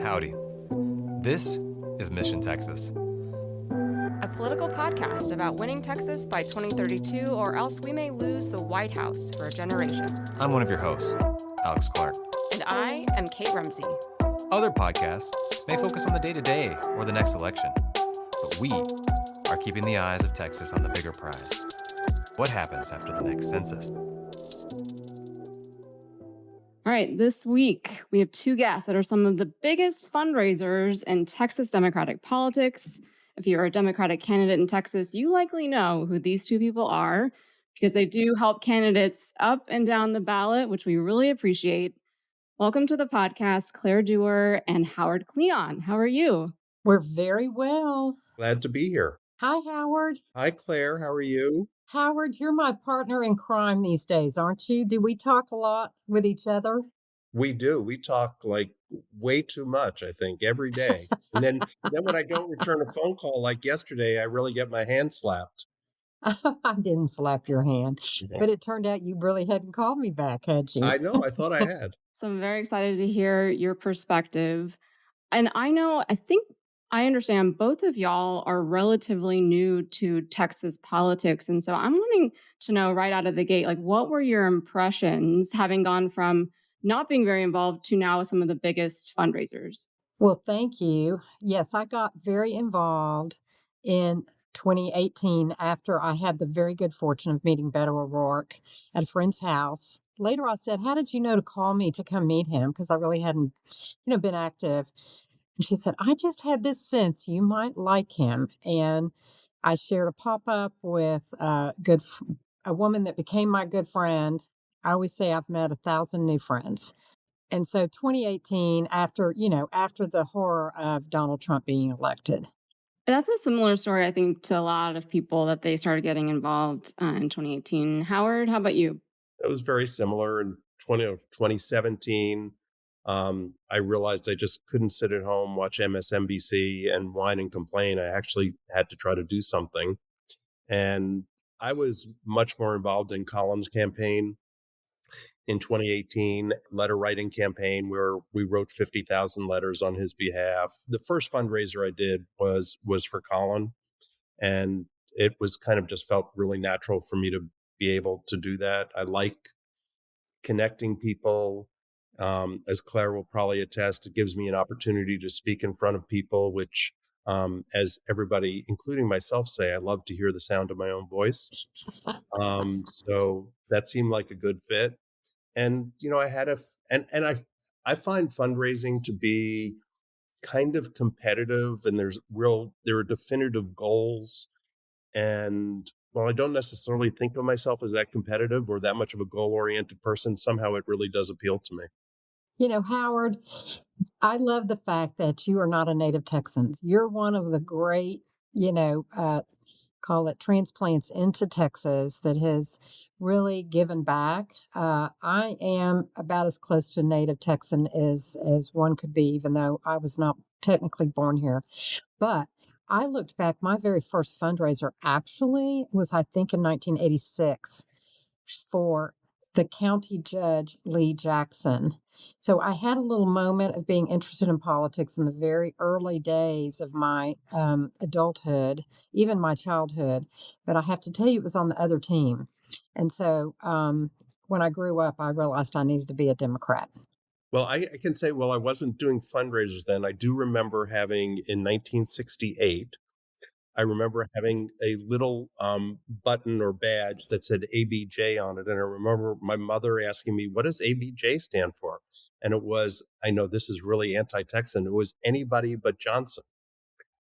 Howdy. This is Mission Texas, a political podcast about winning Texas by 2032, or else we may lose the White House for a generation. I'm one of your hosts, Alex Clark. And I am Kate Rumsey. Other podcasts may focus on the day-to-day or the next election, but we are keeping the eyes of Texas on the bigger prize. What happens after the next census? All right, this week we have two guests that are some of the biggest fundraisers in Texas Democratic politics. If you're a Democratic candidate in Texas, you likely know who these two people are because they do help candidates up and down the ballot, which we really appreciate. Welcome to the podcast, Claire Dewar and Howard Kleon. How are you? We're very well. Glad to be here. Hi, Howard. Hi, Claire. How are you? Howard, you're my partner in crime these days, aren't you? Do we talk a lot with each other? We do. We talk like way too much, I think, every day. And then when I don't return a phone call like yesterday, I really get my hand slapped. I didn't slap your hand, but it turned out you really hadn't called me back, had you? I know. I thought I had. So I'm very excited to hear your perspective. And I understand both of y'all are relatively new to Texas politics. And so I'm wanting to know right out of the gate, like, what were your impressions having gone from not being very involved to now some of the biggest fundraisers? Well, thank you. Yes, I got very involved in 2018 after I had the very good fortune of meeting Beto O'Rourke at a friend's house. Later, I said, how did you know to call me to come meet him? Because I really hadn't, been active. And she said, I just had this sense you might like him. And I shared a pop-up with a woman that became my good friend. I always say I've met 1,000 new friends. And so 2018, after the horror of Donald Trump being elected. That's a similar story, I think, to a lot of people that they started getting involved in 2018. Howard, how about you? It was very similar in 2017. I realized I just couldn't sit at home, watch MSNBC and whine and complain. I actually had to try to do something. And I was much more involved in Colin's campaign in 2018, letter writing campaign where we wrote 50,000 letters on his behalf. The first fundraiser I did was for Colin. And it was kind of just felt really natural for me to be able to do that. I like connecting people. As Claire will probably attest, it gives me an opportunity to speak in front of people, which, as everybody, including myself, say, I love to hear the sound of my own voice. So that seemed like a good fit. And, I find fundraising to be kind of competitive, and there are definitive goals. And while I don't necessarily think of myself as that competitive or that much of a goal-oriented person, somehow it really does appeal to me. Howard, I love the fact that you are not a native Texan. You're one of the great, call it transplants into Texas that has really given back. I am about as close to a native Texan as one could be, even though I was not technically born here. But I looked back, my very first fundraiser actually was, I think, in 1986 for the county judge, Lee Jackson. So I had a little moment of being interested in politics in the very early days of my adulthood, even my childhood. But I have to tell you, it was on the other team. And so when I grew up, I realized I needed to be a Democrat. Well, I can say, I wasn't doing fundraisers then. I do remember having, in 1968, I remember having a little button or badge that said ABJ on it. And I remember my mother asking me, what does ABJ stand for? And it was, I know this is really anti-Texan, it was anybody but Johnson.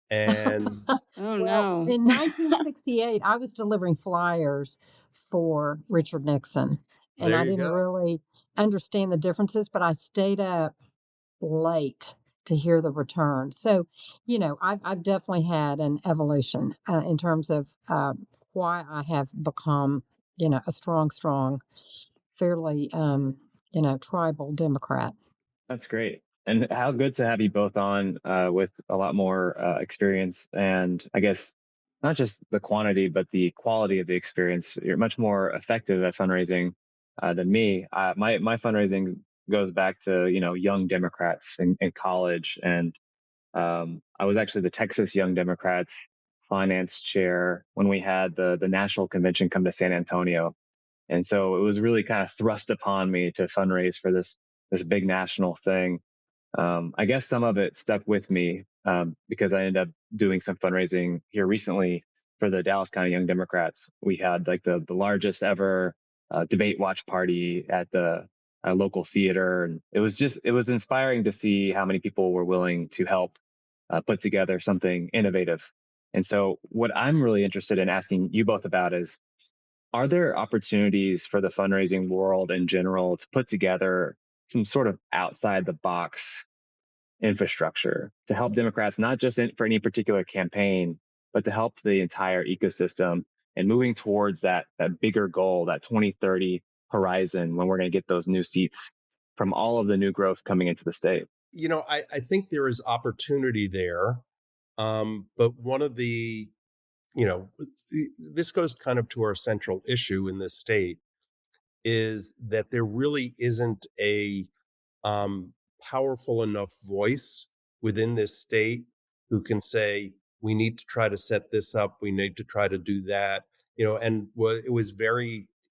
And no. In 1968, I was delivering flyers for Richard Nixon. And I didn't really understand the differences, but I stayed up late to hear the return. So, I've definitely had an evolution in terms of why I have become, a strong, fairly, tribal Democrat. That's great. And how good to have you both on with a lot more experience, and I guess not just the quantity, but the quality of the experience. You're much more effective at fundraising than me. My fundraising goes back to, young Democrats in college. And I was actually the Texas Young Democrats finance chair when we had the national convention come to San Antonio. And so it was really kind of thrust upon me to fundraise for this big national thing. I guess some of it stuck with me because I ended up doing some fundraising here recently for the Dallas County Young Democrats. We had like the largest ever debate watch party at the local theater. And it was inspiring to see how many people were willing to help put together something innovative. And so what I'm really interested in asking you both about is, are there opportunities for the fundraising world in general to put together some sort of outside the box infrastructure to help Democrats, not just for any particular campaign, but to help the entire ecosystem and moving towards that bigger goal, that 2030 horizon when we're going to get those new seats from all of the new growth coming into the state? I think there is opportunity there. But one of the, this goes kind of to our central issue in this state, is that there really isn't a powerful enough voice within this state who can say, we need to try to set this up, we need to try to do that, and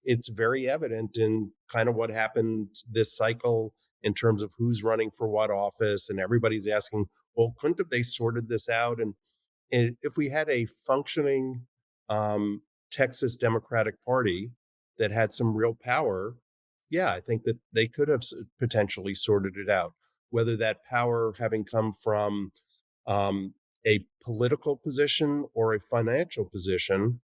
it's very evident in kind of what happened this cycle in terms of who's running for what office, and everybody's asking, well, couldn't have they sorted this out? And if we had a functioning Texas Democratic Party that had some real power, yeah, I think that they could have potentially sorted it out. Whether that power having come from a political position or a financial position,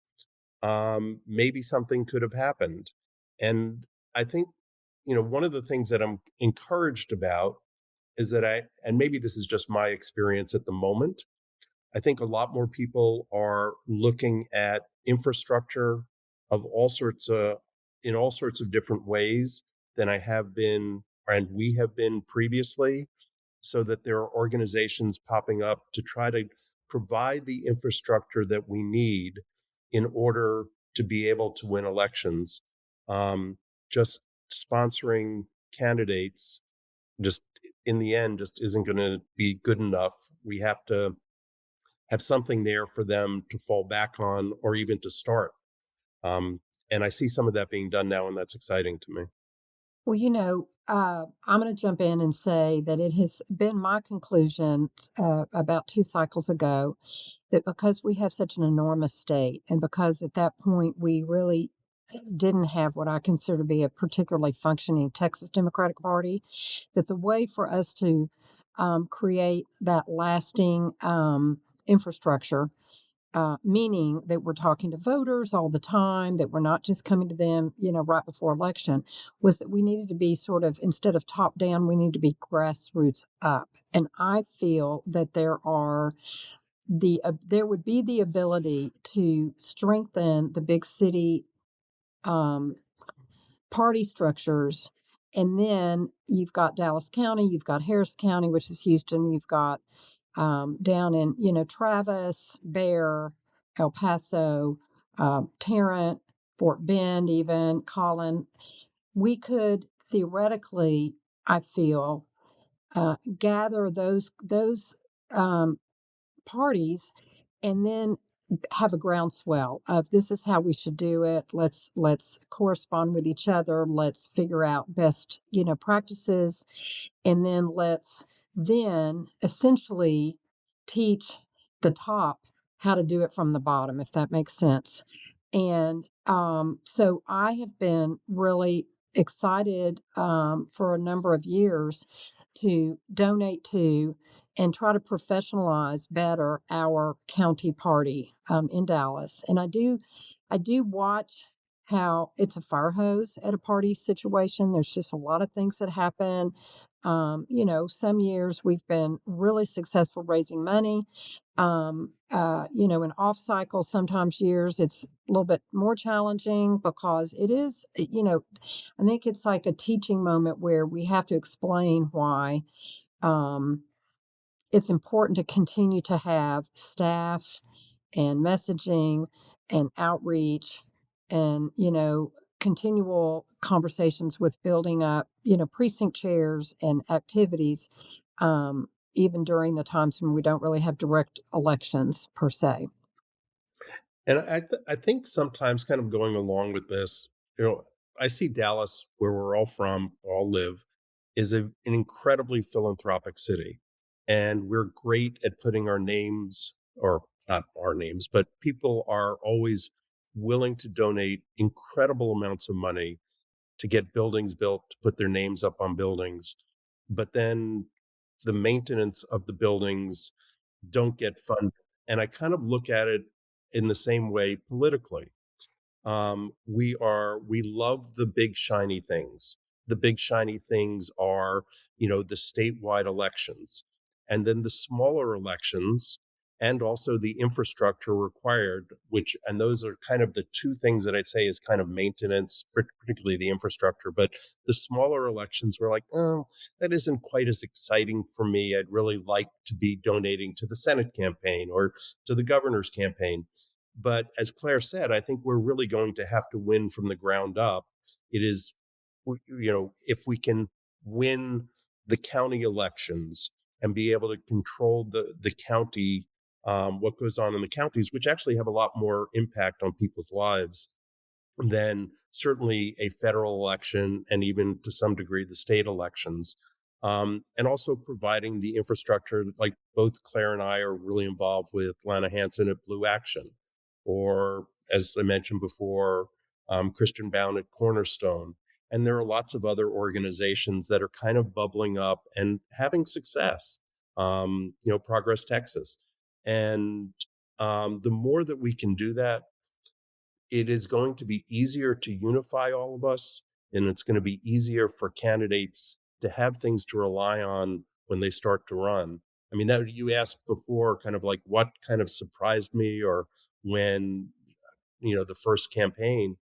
maybe something could have happened. And I think, one of the things that I'm encouraged about is that and maybe this is just my experience at the moment, I think a lot more people are looking at infrastructure of in all sorts of different ways than I have been, and we have been previously, so that there are organizations popping up to try to provide the infrastructure that we need in order to be able to win elections. Just sponsoring candidates, just in the end, just isn't going to be good enough. We have to have something there for them to fall back on or even to start. And I see some of that being done now, and that's exciting to me. Well, I'm going to jump in and say that it has been my conclusion about 2 cycles ago that because we have such an enormous state, and because at that point we really didn't have what I consider to be a particularly functioning Texas Democratic Party, that the way for us to create that lasting infrastructure, meaning that we're talking to voters all the time, that we're not just coming to them, right before election, was that we needed to be sort of, instead of top down, we need to be grassroots up. And I feel that there would be the ability to strengthen the big city party structures. And then you've got Dallas County, you've got Harris County, which is Houston, you've got down in, Travis, Bear, El Paso, Tarrant, Fort Bend, even Collin. We could theoretically, I feel, gather those parties and then have a groundswell of, this is how we should do it. Let's correspond with each other. Let's figure out best, practices, and then let's then essentially teach the top how to do it from the bottom, if that makes sense. And so I have been really excited for a number of years to donate to and try to professionalize better our county party in Dallas. And I do watch how it's a fire hose at a party situation. There's just a lot of things that happen. Some years we've been really successful raising money. In off cycle, sometimes years it's a little bit more challenging because it is, I think it's like a teaching moment where we have to explain why it's important to continue to have staff and messaging and outreach and, continual conversations with building up, precinct chairs and activities, even during the times when we don't really have direct elections per se. And I think sometimes, kind of going along with this, I see Dallas, where we're all from, all live, is an incredibly philanthropic city. And we're great at putting our names, or not our names, but people are always willing to donate incredible amounts of money to get buildings built, to put their names up on buildings. But then the maintenance of the buildings don't get funded. And I kind of look at it in the same way politically. We love the big shiny things. The big shiny things are, the statewide elections, and then the smaller elections, and also the infrastructure required, and those are kind of the two things that I'd say is kind of maintenance, particularly the infrastructure. But the smaller elections were like, oh, that isn't quite as exciting for me. I'd really like to be donating to the Senate campaign or to the governor's campaign. But as Claire said, I think we're really going to have to win from the ground up. It is, if we can win the county elections and be able to control the county, what goes on in the counties, which actually have a lot more impact on people's lives than certainly a federal election, and even to some degree the state elections. And also providing the infrastructure, like both Claire and I are really involved with Lana Hansen at Blue Action, or as I mentioned before, Christian Bound at Cornerstone. And there are lots of other organizations that are kind of bubbling up and having success. Progress Texas. And the more that we can do that, it is going to be easier to unify all of us, and it's going to be easier for candidates to have things to rely on when they start to run. I mean, that you asked before, kind of like what kind of surprised me, or when, the first campaign,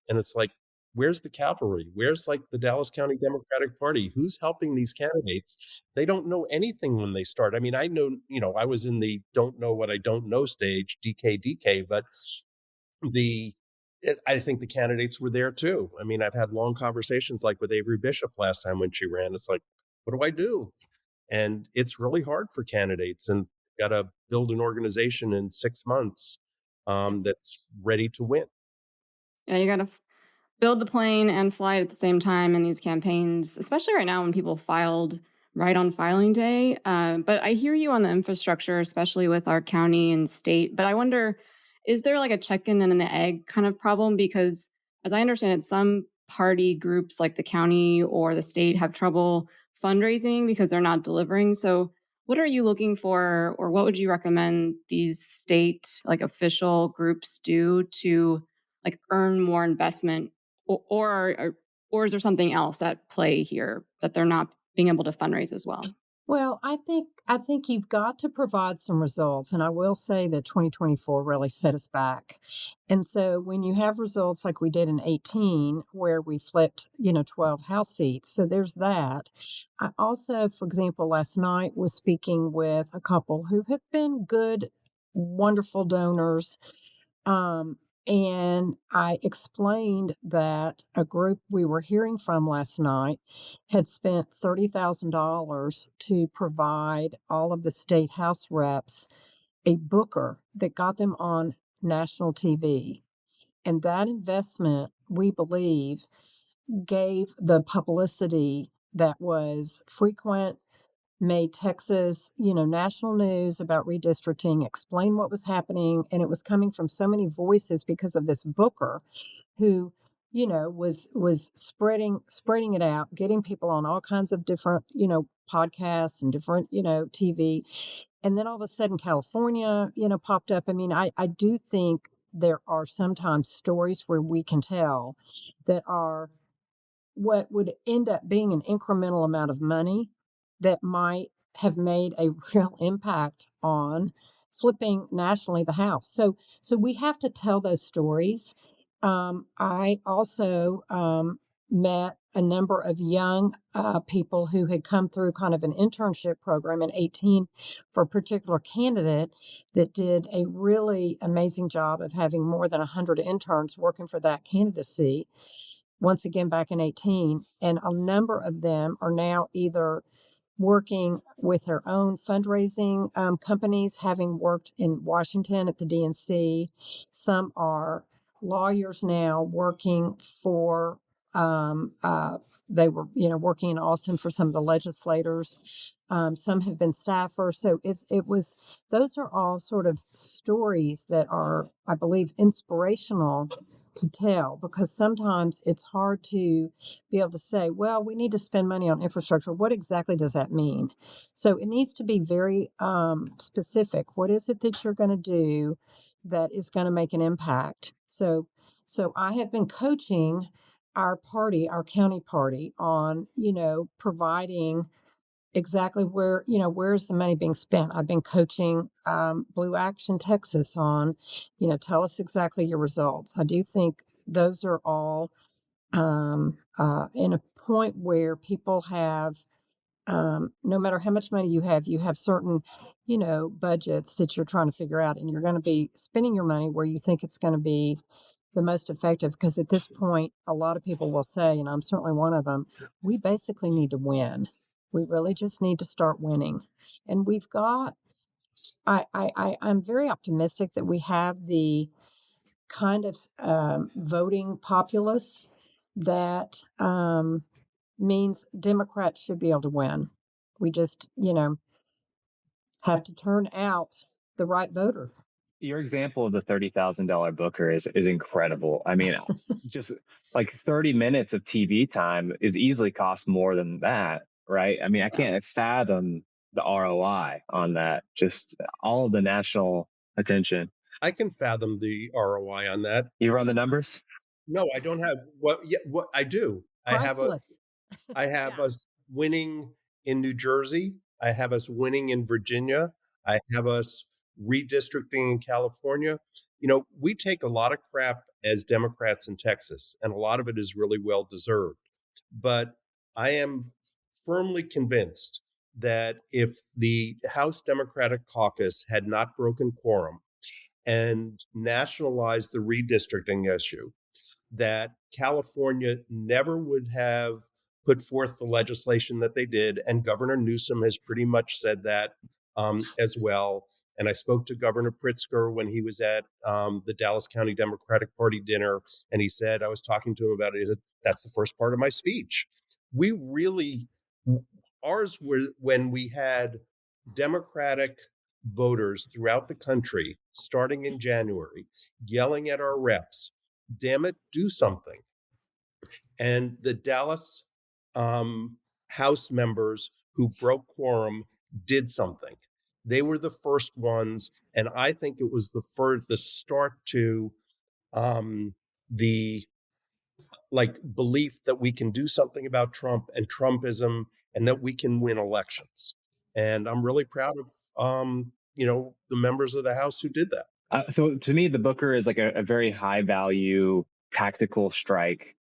and it's like, where's the cavalry? Where's like the Dallas County Democratic Party? Who's helping these candidates? They don't know anything when they start. I mean, I know, I was in the don't know what I don't know stage, DK, but I think the candidates were there too. I mean, I've had long conversations like with Avery Bishop last time when she ran. It's like, what do I do? And it's really hard for candidates, and got to build an organization in 6 months that's ready to win. Yeah, you got to build the plane and fly it at the same time in these campaigns, especially right now when people filed right on filing day. But I hear you on the infrastructure, especially with our county and state. But I wonder, is there like a chicken and the egg kind of problem? Because as I understand it, some party groups like the county or the state have trouble fundraising because they're not delivering. So what are you looking for, or what would you recommend these state like official groups do to like earn more investment, or is there something else at play here that they're not being able to fundraise as well? Well, I think you've got to provide some results, and I will say that 2024 really set us back. And so when you have results like we did in 18, where we flipped, 12 House seats, so there's that. I also, for example, last night was speaking with a couple who have been good, wonderful donors. And I explained that a group we were hearing from last night had spent $30,000 to provide all of the state house reps a booker that got them on national TV. And that investment, we believe, gave the publicity that was frequent, made Texas, national news about redistricting, explain what was happening. And it was coming from so many voices because of this booker who, was spreading it out, getting people on all kinds of different, podcasts and different, TV. And then all of a sudden California, popped up. I mean, I do think there are sometimes stories where we can tell that are what would end up being an incremental amount of money that might have made a real impact on flipping nationally the House. So we have to tell those stories. I also met a number of young people who had come through kind of an internship program in 18 for a particular candidate that did a really amazing job of having more than 100 interns working for that candidacy. once again back in 18. And a number of them are now either working with their own fundraising companies, having worked in Washington at the DNC. Some are lawyers now working for, they were, working in Austin for some of the legislators. Some have been staffers. So those are all sort of stories that are, I believe, inspirational to tell, because sometimes it's hard to be able to say, well, we need to spend money on infrastructure. What exactly does that mean? So it needs to be very specific. What is it that you're going to do that is going to make an impact? So I have been coaching our party, our county party, on, providing exactly where's the money being spent. I've been coaching Blue Action Texas on, tell us exactly your results. I do think those are all in a point where people have, no matter how much money you have certain, budgets that you're trying to figure out, and you're going to be spending your money where you think it's going to be the most effective. Because at this point, a lot of people will say, and I'm certainly one of them, we basically need to win. We really just need to start winning. And we've got, I'm very optimistic that we have the kind of voting populace that means Democrats should be able to win. We just, have to turn out the right voters. Your example of the $30,000 booker is incredible. I mean, just like 30 minutes of TV time is easily cost more than that, right? I mean, I can't fathom the ROI on that. Just all of the national attention. I can fathom the ROI on that. You run the numbers? No, I don't have what I do. Priceless. I have us winning in New Jersey. I have us winning in Virginia. I have us redistricting in California. We take a lot of crap as Democrats in Texas, and a lot of it is really well deserved. But I am firmly convinced that if the House Democratic Caucus had not broken quorum and nationalized the redistricting issue, that California never would have put forth the legislation that they did. And Governor Newsom has pretty much said that as well. And I spoke to Governor Pritzker when he was at the Dallas County Democratic Party dinner. And he said, I was talking to him about it. He said, that's the first part of my speech. Ours were when we had Democratic voters throughout the country, starting in January, yelling at our reps, damn it, do something. And the Dallas House members who broke quorum did something. They were the first ones, and I think it was the start to the belief that we can do something about Trump and Trumpism, and that we can win elections. And I'm really proud of the members of the House who did that. So to me, the Booker is like a very high value tactical strike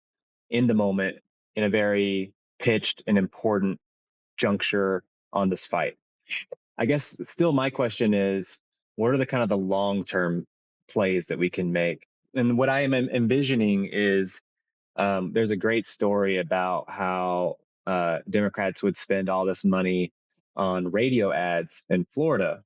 in the moment in a very pitched and important juncture on this fight. I guess still my question is, what are the kind of the long-term plays that we can make? And what I am envisioning is there's a great story about how Democrats would spend all this money on radio ads in Florida,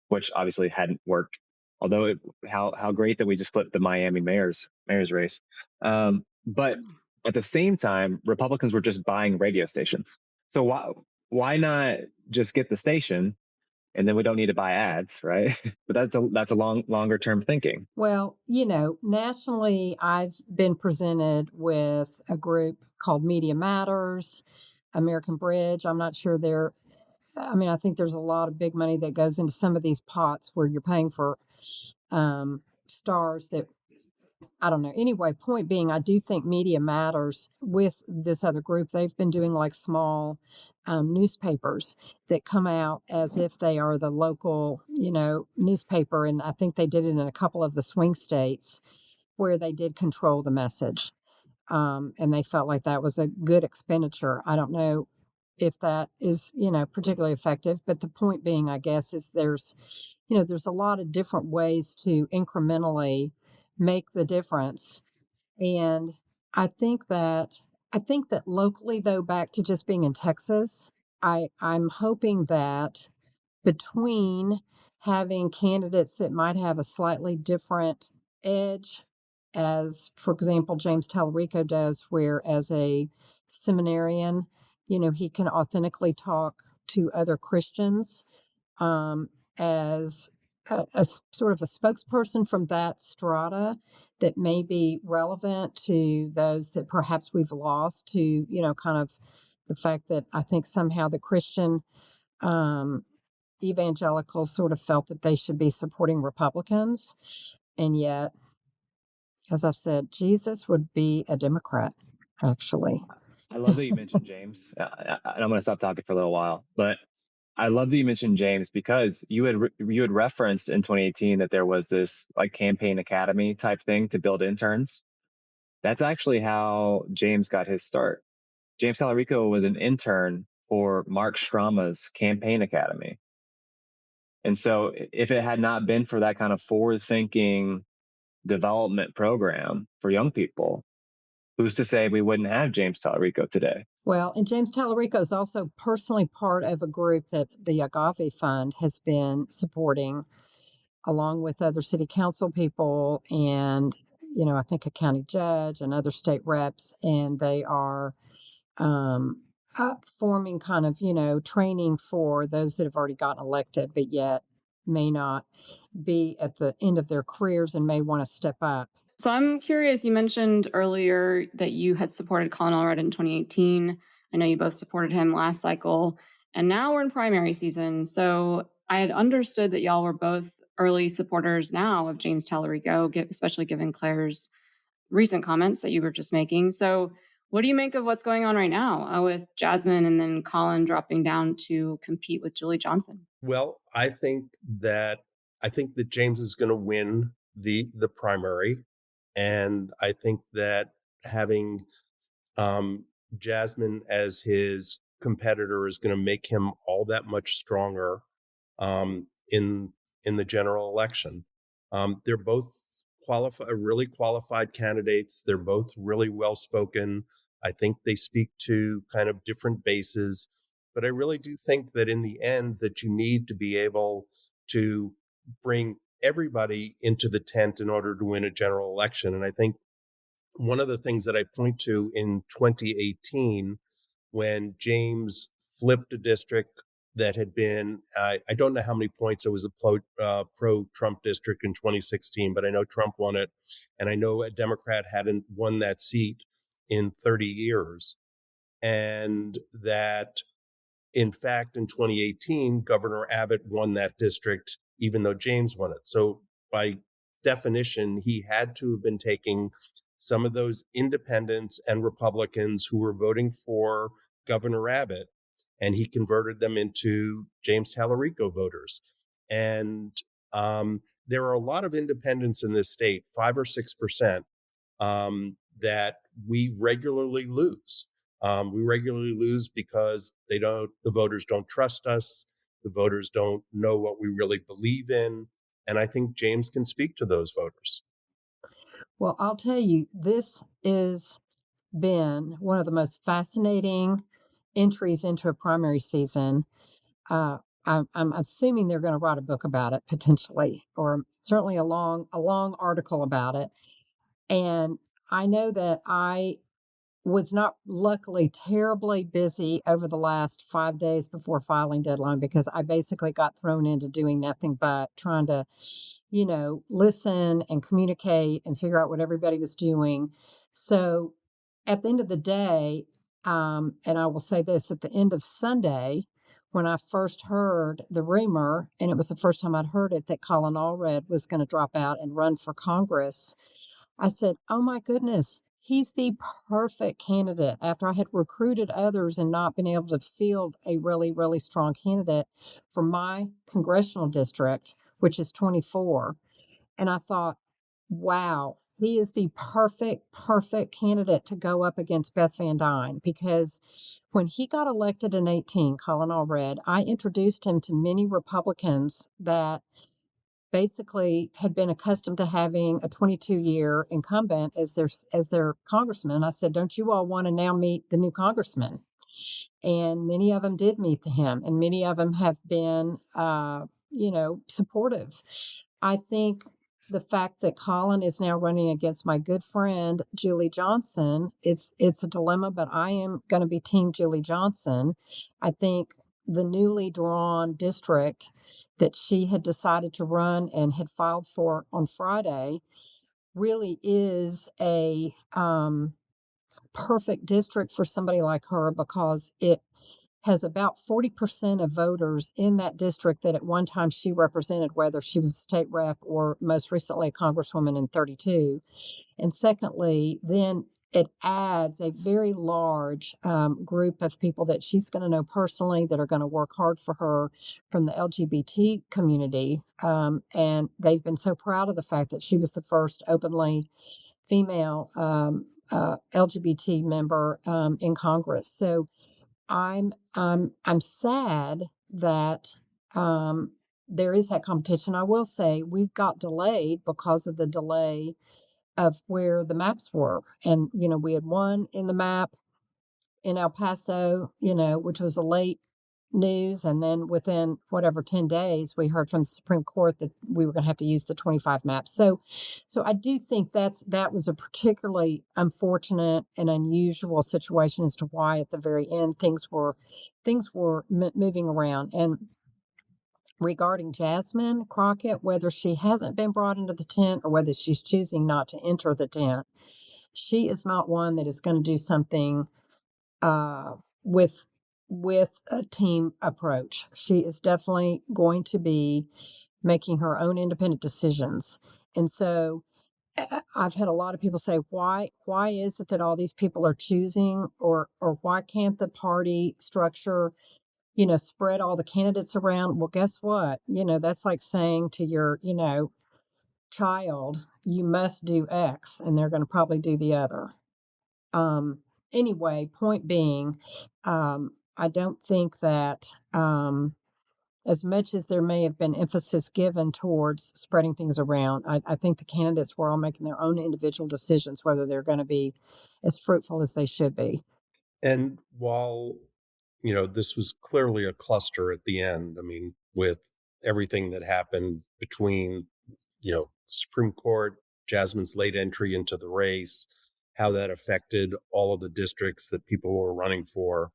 which obviously hadn't worked. Although how great that we just flipped the Miami mayor's race. But at the same time, Republicans were just buying radio stations. So why not just get the station, and then we don't need to buy ads, right? But that's a longer term thinking. Well, nationally, I've been presented with a group called Media Matters, American Bridge. I'm not sure I think there's a lot of big money that goes into some of these pots where you're paying for stars that, I don't know. Anyway, point being, I do think Media Matters with this other group, they've been doing like small newspapers that come out as if they are the local, newspaper. And I think they did it in a couple of the swing states where they did control the message. And they felt like that was a good expenditure. I don't know if that is, particularly effective. But the point being, I guess, is there's a lot of different ways to incrementally make the difference. And I think that locally, though, back to just being in Texas, I'm hoping that between having candidates that might have a slightly different edge, as for example, James Tallarico does, where as a seminarian, he can authentically talk to other Christians, um, as sort of a spokesperson from that strata that may be relevant to those that perhaps we've lost to, kind of the fact that I think somehow the Christian um, evangelicals sort of felt that they should be supporting Republicans. And yet, as I've said, Jesus would be a Democrat, actually. I love that you mentioned James. And I'm going to stop talking for a little while, but I love that you mentioned James because you had referenced in 2018 that there was this like campaign academy type thing to build interns. That's actually how James got his start. James Tallarico was an intern for Mark Strama's campaign academy. And so if it had not been for that kind of forward thinking development program for young people, who's to say we wouldn't have James Tallarico today? Well, and James Tallarico is also personally part of a group that the Agave Fund has been supporting, along with other city council people and, I think a county judge and other state reps. And they are um, forming kind of, training for those that have already gotten elected, but yet may not be at the end of their careers and may want to step up. So I'm curious, you mentioned earlier that you had supported Colin Allred in 2018. I know you both supported him last cycle, and now we're in primary season. So I had understood that y'all were both early supporters now of James Tallarico, especially given Claire's recent comments that you were just making. So what do you make of what's going on right now with Jasmine and then Colin dropping down to compete with Julie Johnson? Well, I think that James is going to win the primary, and I think that having Jasmine as his competitor is going to make him all that much stronger in the general election. They're both really qualified candidates. They're both really well spoken. I think they speak to kind of different bases, but I really do think that in the end that you need to be able to bring everybody into the tent in order to win a general election. And I think one of the things that I point to in 2018, when James flipped a district that had been, I don't know how many points it was a pro-Trump district in 2016, but I know Trump won it. And I know a Democrat hadn't won that seat in 30 years. And that, in fact, in 2018, Governor Abbott won that district, even though James won it. So by definition, he had to have been taking some of those independents and Republicans who were voting for Governor Abbott, and he converted them into James Tallarico voters. And there are a lot of independents in this state, 5 or 6%, that we regularly lose. We regularly lose because the voters don't trust us. The voters don't know what we really believe in. And I think James can speak to those voters. Well, I'll tell you, this has been one of the most fascinating entries into a primary season. I'm assuming they're going to write a book about it potentially, or certainly a long article about it. And I know that I was not luckily terribly busy over the last 5 days before filing deadline, because I basically got thrown into doing nothing but trying to, listen and communicate and figure out what everybody was doing. So at the end of the day, and I will say this, at the end of Sunday, when I first heard the rumor, and it was the first time I'd heard it, that Colin Allred was going to drop out and run for Congress, I said, oh my goodness, he's the perfect candidate. After I had recruited others and not been able to field a really, really strong candidate for my congressional district, which is 24. And I thought, wow, he is the perfect candidate to go up against Beth Van Dyne, because when he got elected in 18, Colin Allred, I introduced him to many Republicans that basically had been accustomed to having a 22-year incumbent as their congressman. I said, "Don't you all want to now meet the new congressman?" And many of them did meet him, and many of them have been, supportive. I think the fact that Colin is now running against my good friend Julie Johnson, it's a dilemma, but I am going to be Team Julie Johnson. I think the newly drawn district that she had decided to run and had filed for on Friday really is a perfect district for somebody like her, because it has about 40% of voters in that district that at one time she represented, whether she was a state rep or most recently a congresswoman in 32. And secondly, then it adds a very large group of people that she's going to know personally, that are going to work hard for her from the LGBT community. And they've been so proud of the fact that she was the first openly female LGBT member in Congress. So I'm sad that there is that competition. I will say we got delayed because of the delay of where the maps were, and we had one in the map in El Paso, which was a late news, and then within whatever 10 days we heard from the Supreme Court that we were going to have to use the 25 maps. So I do think that was a particularly unfortunate and unusual situation as to why at the very end things were moving around. And regarding Jasmine Crockett, whether she hasn't been brought into the tent or whether she's choosing not to enter the tent, she is not one that is going to do something with a team approach. She is definitely going to be making her own independent decisions. And so I've had a lot of people say, why is it that all these people are choosing, or why can't the party structure, spread all the candidates around? Well, guess what? That's like saying to your, child, you must do X, and they're going to probably do the other. Anyway, point being, I don't think that as much as there may have been emphasis given towards spreading things around, I think the candidates were all making their own individual decisions whether they're going to be as fruitful as they should be. And while, this was clearly a cluster at the end, I mean, with everything that happened between, Supreme Court, Jasmine's late entry into the race, how that affected all of the districts that people were running for.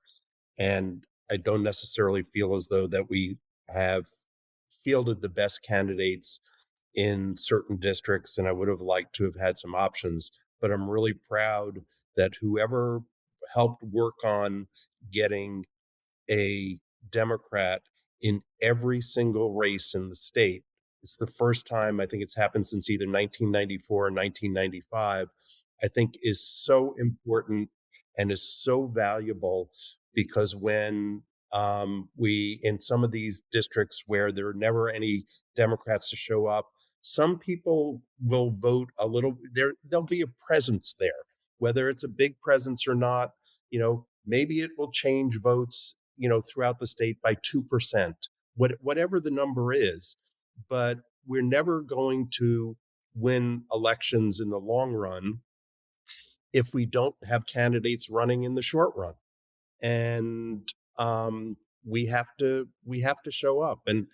And I don't necessarily feel as though that we have fielded the best candidates in certain districts, and I would have liked to have had some options. But I'm really proud that whoever helped work on getting a Democrat in every single race in the state. It's the first time, I think it's happened since either 1994 or 1995, I think is so important and is so valuable, because when we, in some of these districts where there are never any Democrats to show up, some people will vote a little, there'll be a presence there, whether it's a big presence or not. Maybe it will change votes, throughout the state by 2%, whatever the number is. But we're never going to win elections in the long run if we don't have candidates running in the short run. And we have to show up. And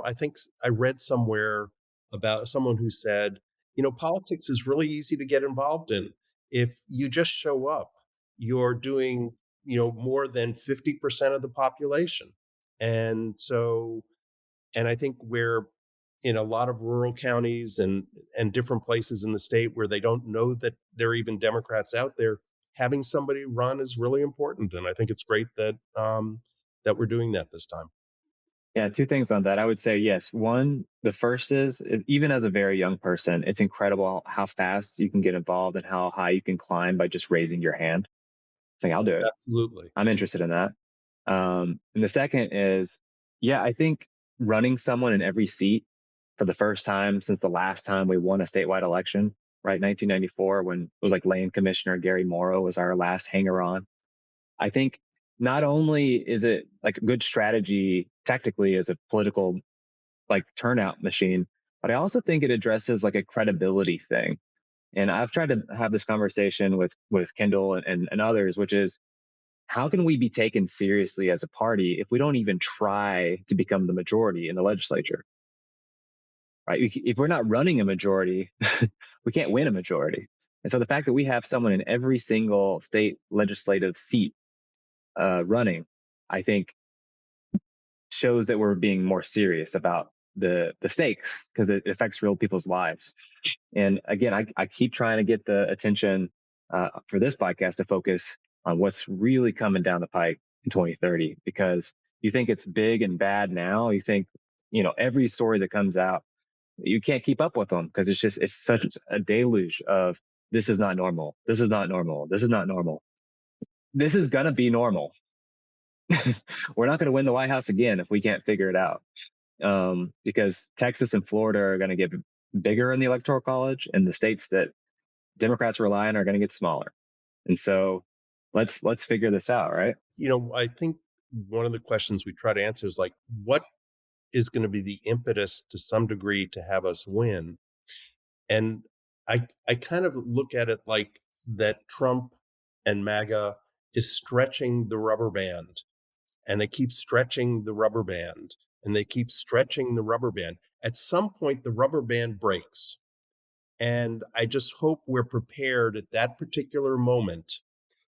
I think I read somewhere about someone who said, politics is really easy to get involved in. If you just show up, you're doing more than 50% of the population. And so, and I think we're in a lot of rural counties and different places in the state where they don't know that there are even Democrats out there, having somebody run is really important. And I think it's great that that we're doing that this time. Yeah, two things on that. I would say, yes. One, the first is, even as a very young person, it's incredible how fast you can get involved and how high you can climb by just raising your hand. Saying, I'll do it. Absolutely. I'm interested in that. And the second is, yeah, I think running someone in every seat for the first time since the last time we won a statewide election, right? 1994, when it was like Lane Commissioner Gary Morrow was our last hanger on. I think not only is it like a good strategy tactically as a political like turnout machine, but I also think it addresses like a credibility thing. And I've tried to have this conversation with Kendall and others, which is, how can we be taken seriously as a party if we don't even try to become the majority in the legislature? Right? If we're not running a majority, we can't win a majority. And so the fact that we have someone in every single state legislative seat running, I think shows that we're being more serious about the stakes, because it affects real people's lives. And again, I keep trying to get the attention for this podcast to focus on what's really coming down the pike in 2030, because you think it's big and bad now. You think, every story that comes out, you can't keep up with them because it's such a deluge of, this is not normal. This is not normal. This is not normal. This is going to be normal. We're not going to win the White House again if we can't figure it out. Because Texas and Florida are going to get bigger in the Electoral College, and the states that Democrats rely on are going to get smaller. And so let's figure this out, right? I think one of the questions we try to answer is like, what is going to be the impetus to some degree to have us win? And I kind of look at it like that Trump and MAGA is stretching the rubber band, and they keep stretching the rubber band, and they keep stretching the rubber band. At some point, the rubber band breaks. And I just hope we're prepared at that particular moment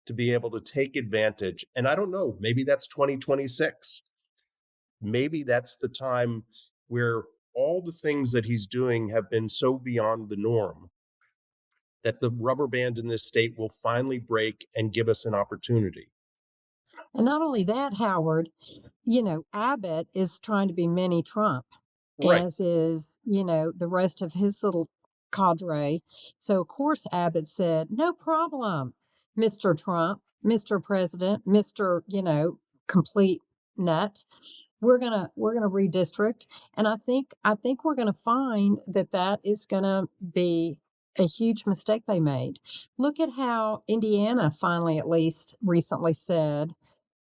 to be able to take advantage. And I don't know, maybe that's 2026. Maybe that's the time where all the things that he's doing have been so beyond the norm that the rubber band in this state will finally break and give us an opportunity. And not only that, Howard, Abbott is trying to be mini Trump, Right. as is, the rest of his little cadre. So, of course, Abbott said, no problem, Mr. Trump, Mr. President, Mr., complete nut. We're gonna redistrict, and I think we're gonna find that is gonna be a huge mistake they made. Look at how Indiana finally, at least recently, said,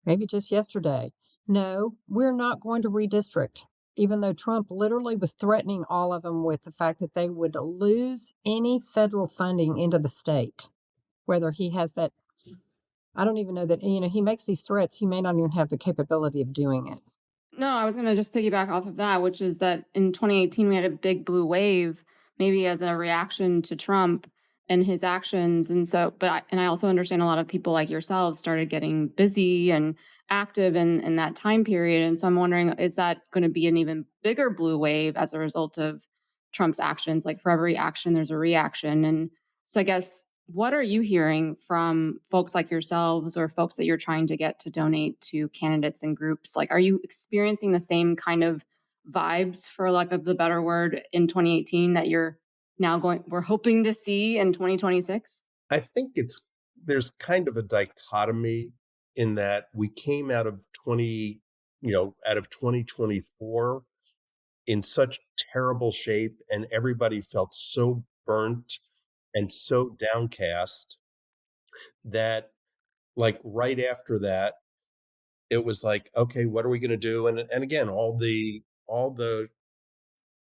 maybe just yesterday, no, we're not going to redistrict, even though Trump literally was threatening all of them with the fact that they would lose any federal funding into the state, whether he has that. I don't even know that, he makes these threats. He may not even have the capability of doing it. No, I was going to just piggyback off of that, which is that in 2018, we had a big blue wave, maybe as a reaction to Trump and his actions. And so, I also understand a lot of people like yourselves started getting busy and active in that time period. And so I'm wondering, is that going to be an even bigger blue wave as a result of Trump's actions? Like for every action, there's a reaction. And so I guess, what are you hearing from folks like yourselves or folks that you're trying to get to donate to candidates and groups? Like, are you experiencing the same kind of vibes, for lack of the better word, in 2018 that we're hoping to see in 2026? I think there's kind of a dichotomy in that we came out of 2024 in such terrible shape, and everybody felt so burnt and so downcast that, like, right after that, it was like, okay, what are we going to do? And again, all the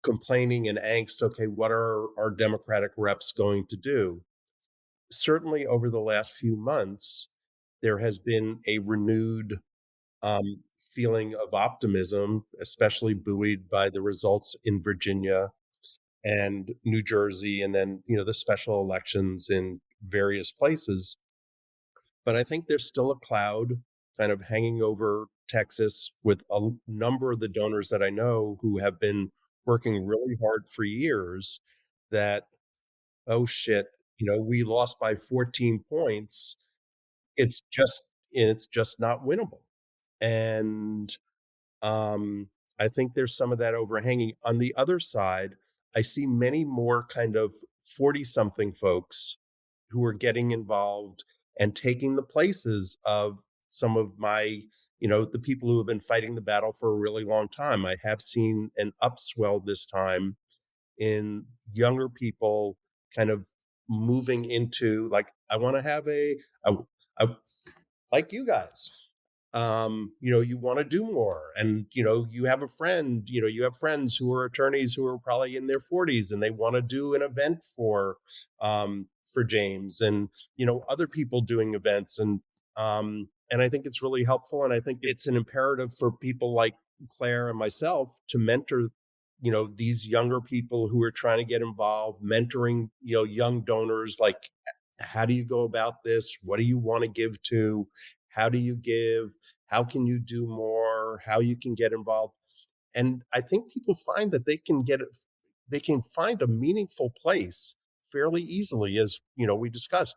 complaining and angst. Okay, what are our Democratic reps going to do? Certainly, over the last few months, there has been a renewed feeling of optimism, especially buoyed by the results in Virginia and New Jersey, and then the special elections in various places. But I think there's still a cloud kind of hanging over Texas, with a number of the donors that I know who have been working really hard for years, that, oh shit, we lost by 14 points. It's just not winnable. And I think there's some of that overhanging. On the other side, I see many more kind of 40-something folks who are getting involved and taking the places of some of my, the people who have been fighting the battle for a really long time. I have seen an upswell this time in younger people kind of moving into, like, I want to have I like you guys. You want to do more. And, you have a friend, you have friends who are attorneys who are probably in their 40s and they want to do an event for James, and, other people doing events. And I think it's really helpful. And I think it's an imperative for people like Claire and myself to mentor, these younger people who are trying to get involved, mentoring, young donors, like, how do you go about this? What do you want to give to? How do you give? How can you do more? How you can get involved? And I think people find that they can find a meaningful place fairly easily, as we discussed.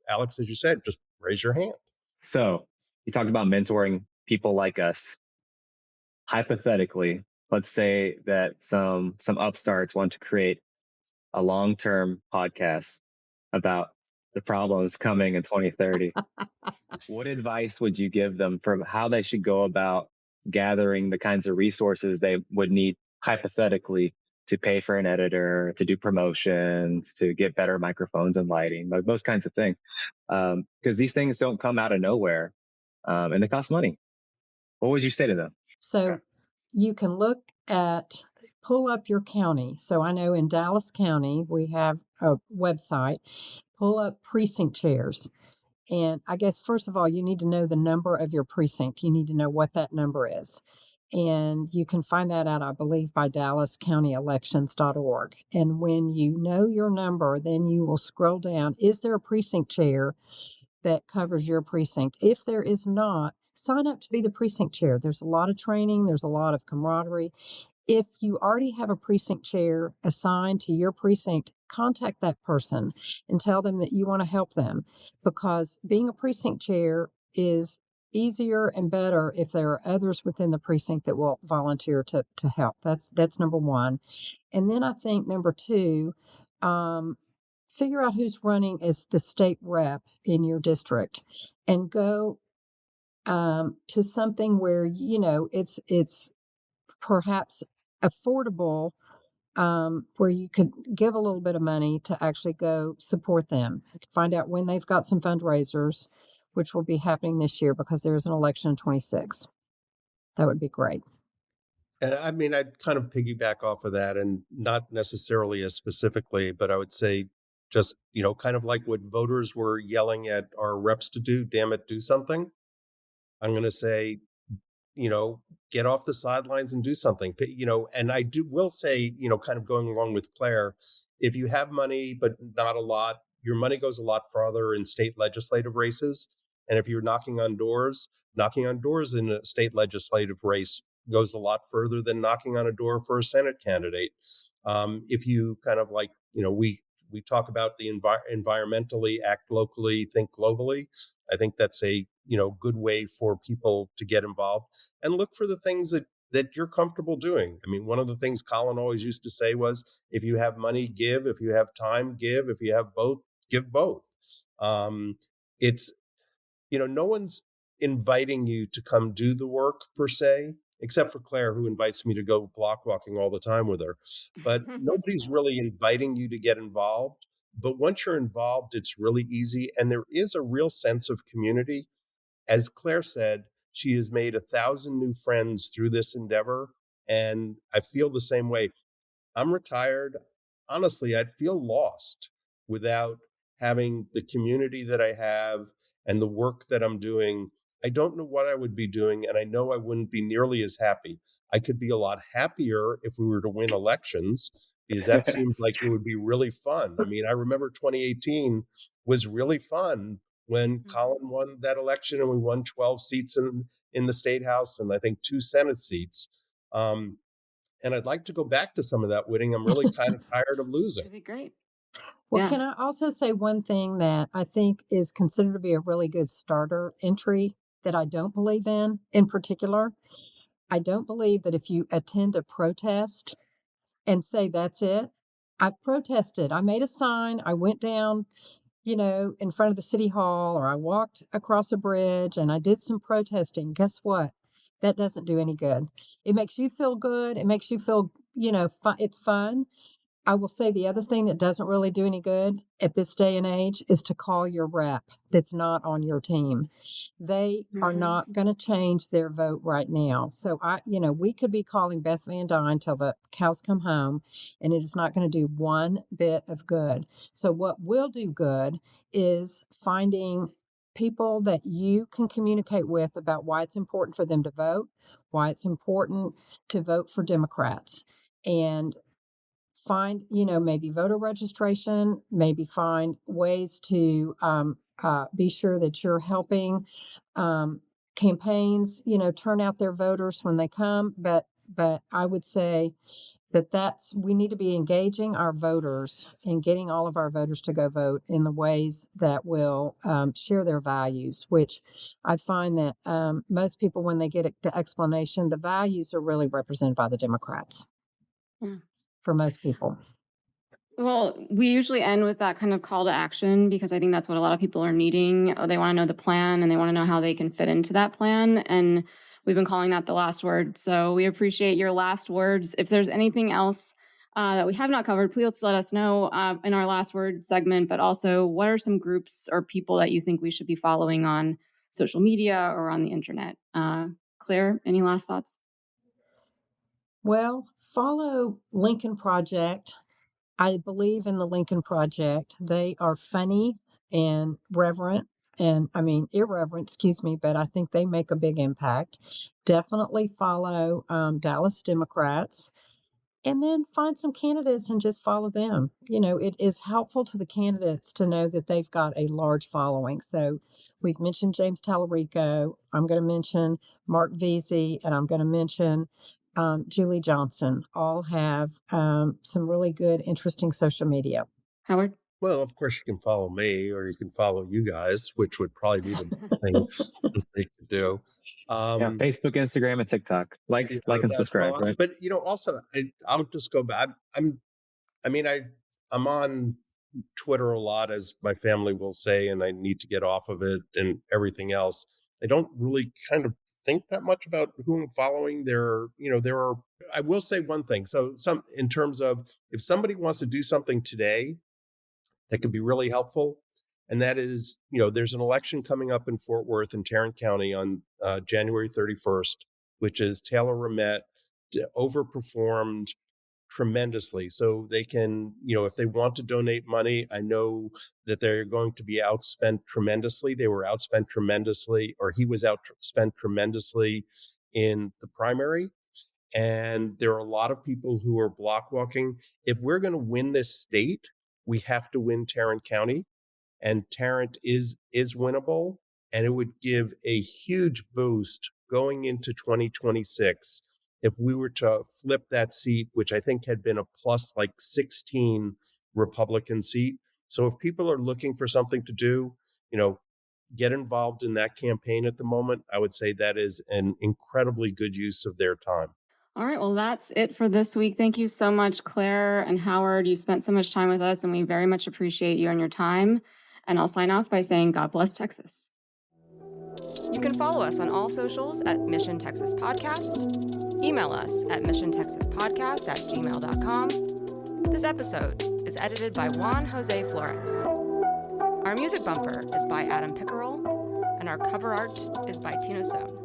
Alex, as you said, just raise your hand. So you talked about mentoring people like us. Hypothetically, let's say that some upstarts want to create a long-term podcast about the problems coming in 2030. What advice would you give them for how they should go about gathering the kinds of resources they would need hypothetically to pay for an editor, to do promotions, to get better microphones and lighting, those kinds of things? Because these things don't come out of nowhere, and they cost money. What would you say to them? So you can pull up your county. So I know in Dallas County, we have a website, pull up precinct chairs. And I guess, first of all, you need to know the number of your precinct. You need to know what that number is. And you can find that out, I believe, by DallasCountyElections.org. And when you know your number, then you will scroll down. Is there a precinct chair that covers your precinct? If there is not, sign up to be the precinct chair. There's a lot of training, there's a lot of camaraderie. If you already have a precinct chair assigned to your precinct, contact that person and tell them that you want to help them, because being a precinct chair is easier and better if there are others within the precinct that will volunteer to help. That's number one. And then I think number two, figure out who's running as the state rep in your district and go to something where it's perhaps affordable, where you could give a little bit of money to actually go support them. Find out when they've got some fundraisers, which will be happening this year because there's an election in 26. That would be great. And I mean, I'd kind of piggyback off of that, and not necessarily as specifically, but I would say just, kind of like what voters were yelling at our reps to do, damn it, do something. I'm going to say, get off the sidelines and do something. And will say, kind of going along with Claire, if you have money, but not a lot, your money goes a lot farther in state legislative races. And if you're knocking on doors in a state legislative race goes a lot further than knocking on a door for a Senate candidate. If you kind of like, we talk about the environmentally, act locally, think globally. I think that's a good way for people to get involved and look for the things that you're comfortable doing. I mean, one of the things Colin always used to say was, if you have money, give. If you have time, give. If you have both, give both. It's, no one's inviting you to come do the work per se, except for Claire, who invites me to go block walking all the time with her. But nobody's really inviting you to get involved. But once you're involved, it's really easy. And there is a real sense of community. As Claire said, she has made 1,000 new friends through this endeavor. And I feel the same way. I'm retired. Honestly, I'd feel lost without having the community that I have and the work that I'm doing. I don't know what I would be doing, and I know I wouldn't be nearly as happy. I could be a lot happier if we were to win elections, because that seems like it would be really fun. I mean, I remember 2018 was really fun when Colin won that election and we won 12 seats in the state house and I think 2 Senate seats. And I'd like to go back to some of that winning. I'm really kind of tired of losing. That'd be great. Well, Yeah. can I also say one thing that I think is considered to be a really good starter entry that I don't believe in particular? I don't believe that if you attend a protest and say that's it. I've protested. I made a sign. I went down, in front of the city hall, or I walked across a bridge and I did some protesting. Guess what? That doesn't do any good. It makes you feel good. It makes you feel, it's fun. I will say the other thing that doesn't really do any good at this day and age is to call your rep that's not on your team. They are not going to change their vote right now. So we could be calling Beth Van Dyne till the cows come home, and it is not going to do one bit of good. So what will do good is finding people that you can communicate with about why it's important for them to vote, why it's important to vote for Democrats, and find, maybe voter registration, maybe find ways to be sure that you're helping campaigns, turn out their voters when they come. But I would say we need to be engaging our voters and getting all of our voters to go vote in the ways that will share their values, which I find that most people, when they get the explanation, the values are really represented by the Democrats. Yeah. For most people. Well, we usually end with that kind of call to action because I think that's what a lot of people are needing. They want to know the plan and they want to know how they can fit into that plan. And we've been calling that the last word. So we appreciate your last words. If there's anything else that we have not covered, please let us know in our last word segment. But also, what are some groups or people that you think we should be following on social media or on the internet? Claire, any last thoughts? Well, follow Lincoln Project. I believe in the Lincoln Project. They are funny and irreverent, excuse me, but I think they make a big impact. Definitely follow Dallas Democrats, and then find some candidates and just follow them. It is helpful to the candidates to know that they've got a large following. So we've mentioned James Tallarico. I'm going to mention Mark Veazey, and I'm going to mention Julie Johnson. All have some really good, interesting social media. Howard? Well, of course, you can follow me or you can follow you guys, which would probably be the best thing that they could do. Facebook, Instagram, and TikTok. Like and subscribe. Right? But also, I'll just go back. I'm on Twitter a lot, as my family will say, and I need to get off of it and everything else. I don't really kind of think that much about who I'm following. I will say one thing. So in terms of if somebody wants to do something today that could be really helpful, and that is, there's an election coming up in Fort Worth and Tarrant County on January 31st, which is Taylor Ramette overperformed tremendously. So they can, if they want to donate money, I know that they're going to be outspent tremendously. They were outspent tremendously, or he was outspent tremendously in the primary. And there are a lot of people who are block walking. If we're going to win this state, we have to win Tarrant County, and Tarrant is winnable. And it would give a huge boost going into 2026 if we were to flip that seat, which I think had been a plus like 16 Republican seat. So if people are looking for something to do, get involved in that campaign at the moment. I would say that is an incredibly good use of their time. All right. Well, that's it for this week. Thank you so much, Claire and Howard. You spent so much time with us, and we very much appreciate you and your time. And I'll sign off by saying, God bless Texas. You can follow us on all socials at Mission Texas Podcast. Email us at missiontexaspodcast@gmail.com. This episode is edited by Juan Jose Flores. Our music bumper is by Adam Pickerel, and our cover art is by Tina Sohn.